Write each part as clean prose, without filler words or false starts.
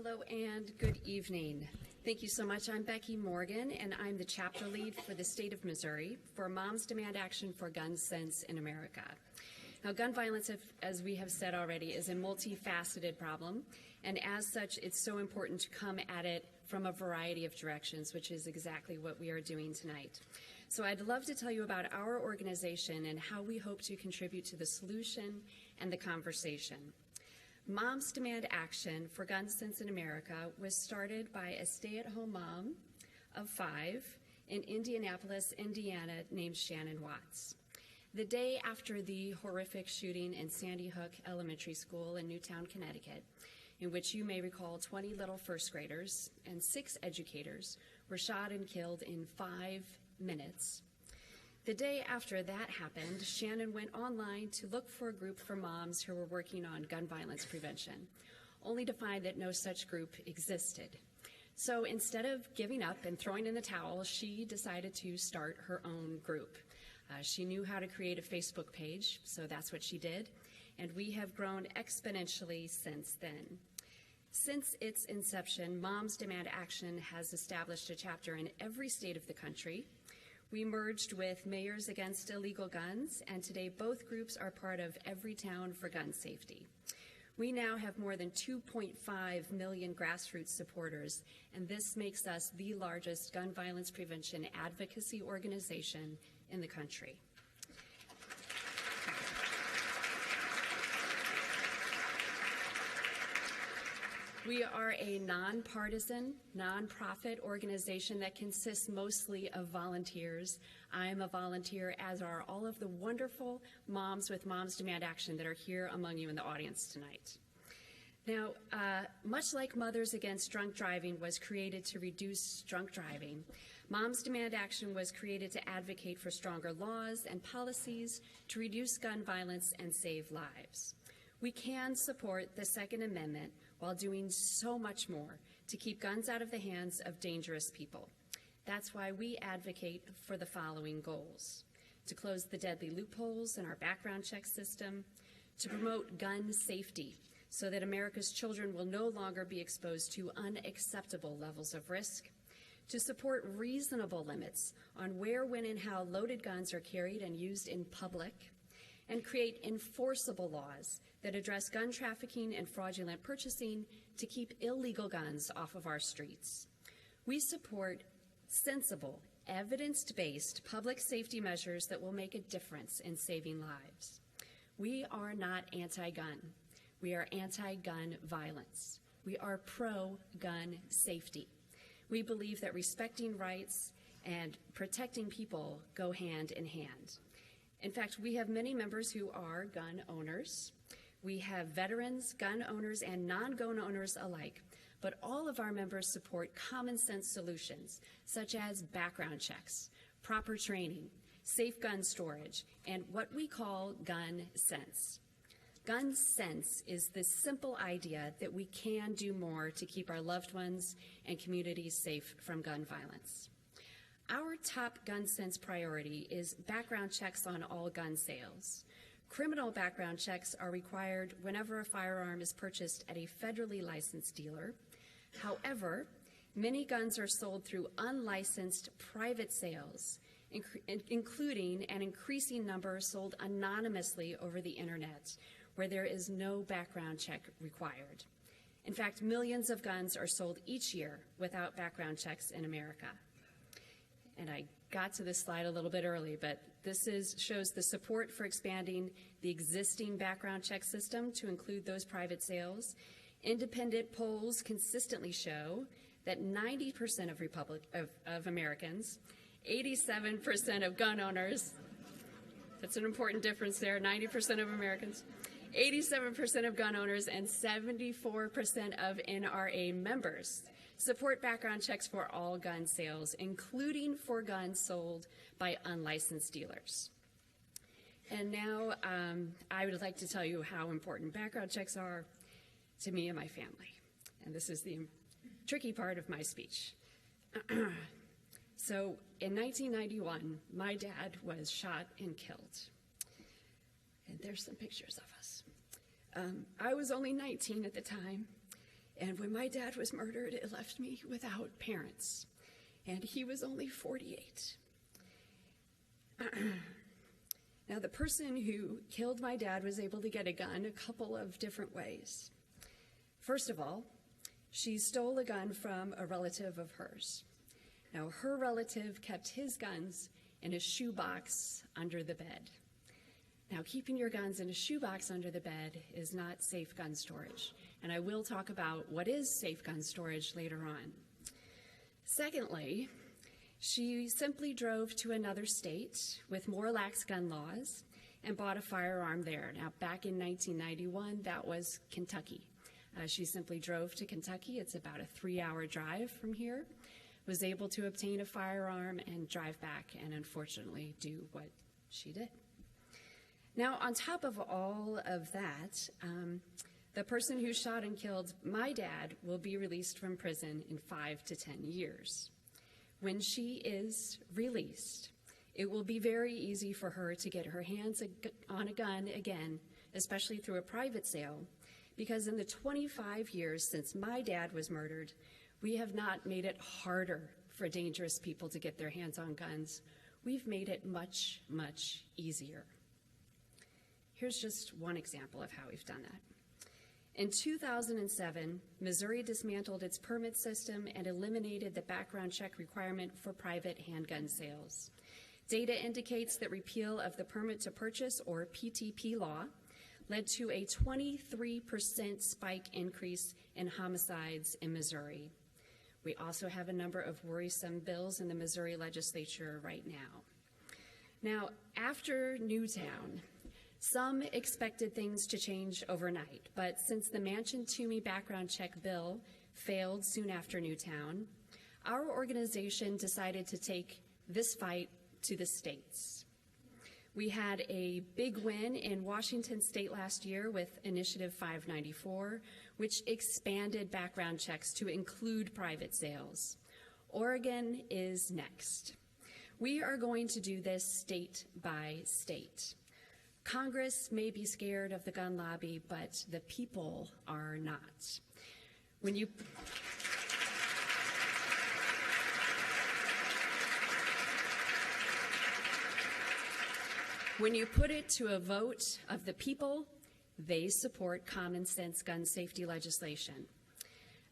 Hello and good evening. Thank you so much. I'm Becky Morgan, and I'm the chapter lead for the state of Missouri for Moms Demand Action for Gun Sense in America. Now, gun violence, as we have said already, is a multifaceted problem, and as such, it's so important to come at it from a variety of directions, which is exactly what we are doing tonight. So I'd love to tell you about our organization and how we hope to contribute to the solution and the conversation. Moms Demand Action for Gun Sense in America was started by a stay-at-home mom of 5 in Indianapolis, Indiana, named Shannon Watts. The day after the horrific shooting in Sandy Hook Elementary School in Newtown, Connecticut, in which you may recall 20 little first graders and 6 educators were shot and killed in 5 minutes. The day after that happened, Shannon went online to look for a group for moms who were working on gun violence prevention, only to find that no such group existed. So instead of giving up and throwing in the towel, she decided to start her own group. She knew how to create a Facebook page, so that's what she did, and we have grown exponentially since then. Since its inception, Moms Demand Action has established a chapter in every state of the country. We merged with Mayors Against Illegal Guns, and today both groups are part of Everytown for Gun Safety. We now have more than 2.5 million grassroots supporters, and this makes us the largest gun violence prevention advocacy organization in the country. We are a nonpartisan, nonprofit organization that consists mostly of volunteers. I'm a volunteer, as are all of the wonderful moms with Moms Demand Action that are here among you in the audience tonight. Now, much like Mothers Against Drunk Driving was created to reduce drunk driving, Moms Demand Action was created to advocate for stronger laws and policies to reduce gun violence and save lives. We can support the Second Amendment while doing so much more to keep guns out of the hands of dangerous people. That's why we advocate for the following goals: to close the deadly loopholes in our background check system, to promote gun safety so that America's children will no longer be exposed to unacceptable levels of risk, to support reasonable limits on where, when, and how loaded guns are carried and used in public, and create enforceable laws that address gun trafficking and fraudulent purchasing to keep illegal guns off of our streets. We support sensible, evidence-based public safety measures that will make a difference in saving lives. We are not anti-gun. We are anti-gun violence. We are pro-gun safety. We believe that respecting rights and protecting people go hand in hand. In fact, we have many members who are gun owners. We have veterans, gun owners, and non-gun owners alike, but all of our members support common sense solutions, such as background checks, proper training, safe gun storage, and what we call gun sense. Gun sense is the simple idea that we can do more to keep our loved ones and communities safe from gun violence. Our top gun sense priority is background checks on all gun sales. Criminal background checks are required whenever a firearm is purchased at a federally licensed dealer. However, many guns are sold through unlicensed private sales, including an increasing number sold anonymously over the internet, where there is no background check required. In fact, millions of guns are sold each year without background checks in America. And I got to this slide a little bit early, but this shows the support for expanding the existing background check system to include those private sales. Independent polls consistently show that 90% of Americans, 87% of gun owners, that's an important difference there, 90% of Americans, 87% of gun owners, and 74% of NRA members support background checks for all gun sales, including for guns sold by unlicensed dealers. And now I would like to tell you how important background checks are to me and my family. And this is the tricky part of my speech. So in 1991, my dad was shot and killed. And there's some pictures of us. I was only 19 at the time. And when my dad was murdered, it left me without parents. And he was only 48. Now, the person who killed my dad was able to get a gun a couple of different ways. First of all, she stole a gun from a relative of hers. Now, her relative kept his guns in a shoebox under the bed. Now, keeping your guns in a shoebox under the bed is not safe gun storage, and I will talk about what is safe gun storage later on. Secondly, she simply drove to another state with more lax gun laws and bought a firearm there. Now, back in 1991, that was Kentucky. She simply drove to Kentucky. It's about a 3-hour drive from here, was able to obtain a firearm and drive back and unfortunately do what she did. Now, on top of all of that, the person who shot and killed my dad will be released from prison in 5 to 10 years. When she is released, it will be very easy for her to get her hands on a gun again, especially through a private sale, because in the 25 years since my dad was murdered, we have not made it harder for dangerous people to get their hands on guns. We've made it much, much easier. Here's just one example of how we've done that. In 2007, Missouri dismantled its permit system and eliminated the background check requirement for private handgun sales. Data indicates that repeal of the permit to purchase, or PTP law, led to a 23% spike increase in homicides in Missouri. We also have a number of worrisome bills in the Missouri legislature right now. Now, after Newtown, some expected things to change overnight, but since the Manchin-Toomey background check bill failed soon after Newtown, our organization decided to take this fight to the states. We had a big win in Washington state last year with Initiative 594, which expanded background checks to include private sales. Oregon is next. We are going to do this state by state. Congress may be scared of the gun lobby, but the people are not. When you put it to a vote of the people, they support common sense gun safety legislation.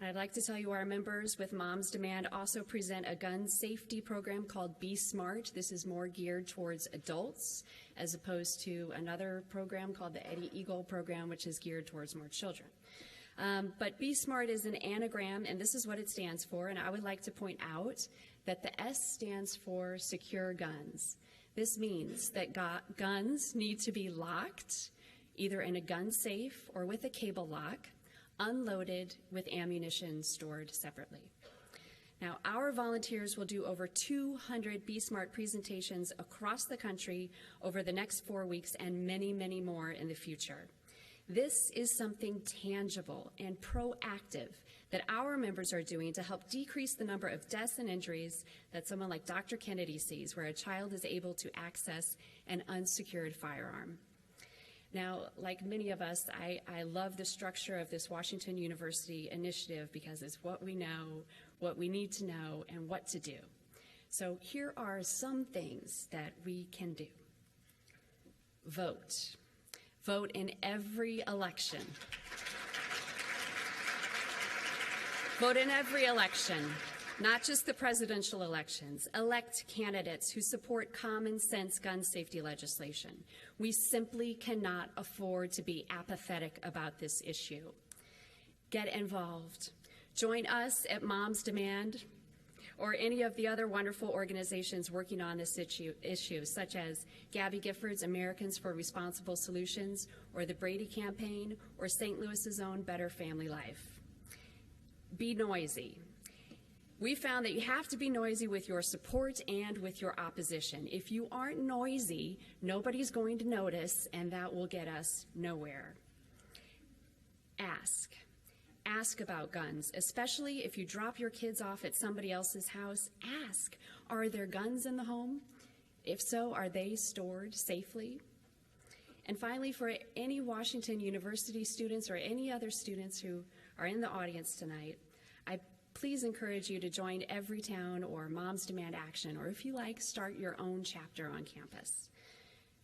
And I'd like to tell you our members with Moms Demand also present a gun safety program called Be Smart. This is more geared towards adults as opposed to another program called the Eddie Eagle program, which is geared towards more children. But Be Smart is an anagram, and this is what it stands for. And I would like to point out that the S stands for secure guns. This means that guns need to be locked, either in a gun safe or with a cable lock, unloaded with ammunition stored separately. Now, our volunteers will do over 200 Be Smart presentations across the country over the next 4 weeks and many, many more in the future. This is something tangible and proactive that our members are doing to help decrease the number of deaths and injuries that someone like Dr. Kennedy sees, where a child is able to access an unsecured firearm. Now, like many of us, I love the structure of this Washington University initiative because it's what we know, what we need to know, and what to do. So here are some things that we can do. Vote. Vote in every election. Vote in every election, not just the presidential elections. Elect candidates who support common sense gun safety legislation. We simply cannot afford to be apathetic about this issue. Get involved. Join us at Moms Demand or any of the other wonderful organizations working on this issue, such as Gabby Gifford's Americans for Responsible Solutions, or the Brady Campaign, or St. Louis's own Better Family Life. Be noisy. We found that you have to be noisy with your support and with your opposition. If you aren't noisy, nobody's going to notice, and that will get us nowhere. Ask. Ask about guns, especially if you drop your kids off at somebody else's house. Ask, are there guns in the home? If so, are they stored safely? And finally, for any Washington University students or any other students who are in the audience tonight, I please encourage you to join Everytown or Moms Demand Action, or if you like, start your own chapter on campus.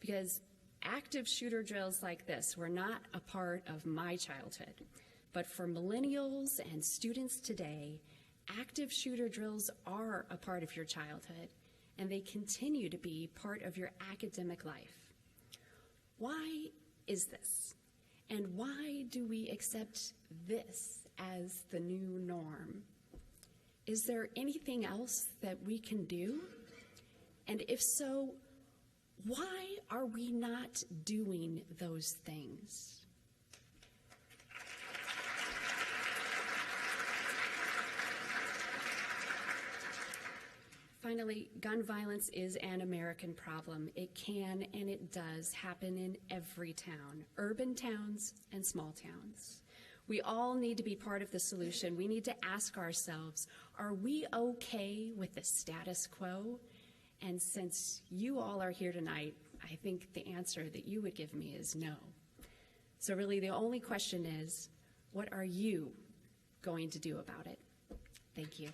Because active shooter drills like this were not a part of my childhood, but for millennials and students today, active shooter drills are a part of your childhood, and they continue to be part of your academic life. Why is this? And why do we accept this as the new norm? Is there anything else that we can do? And if so, why are we not doing those things? Finally, gun violence is an American problem. It can and it does happen in every town, urban towns and small towns. We all need to be part of the solution. We need to ask ourselves, are we okay with the status quo? And since you all are here tonight, I think the answer that you would give me is no. So really the only question is, what are you going to do about it? Thank you.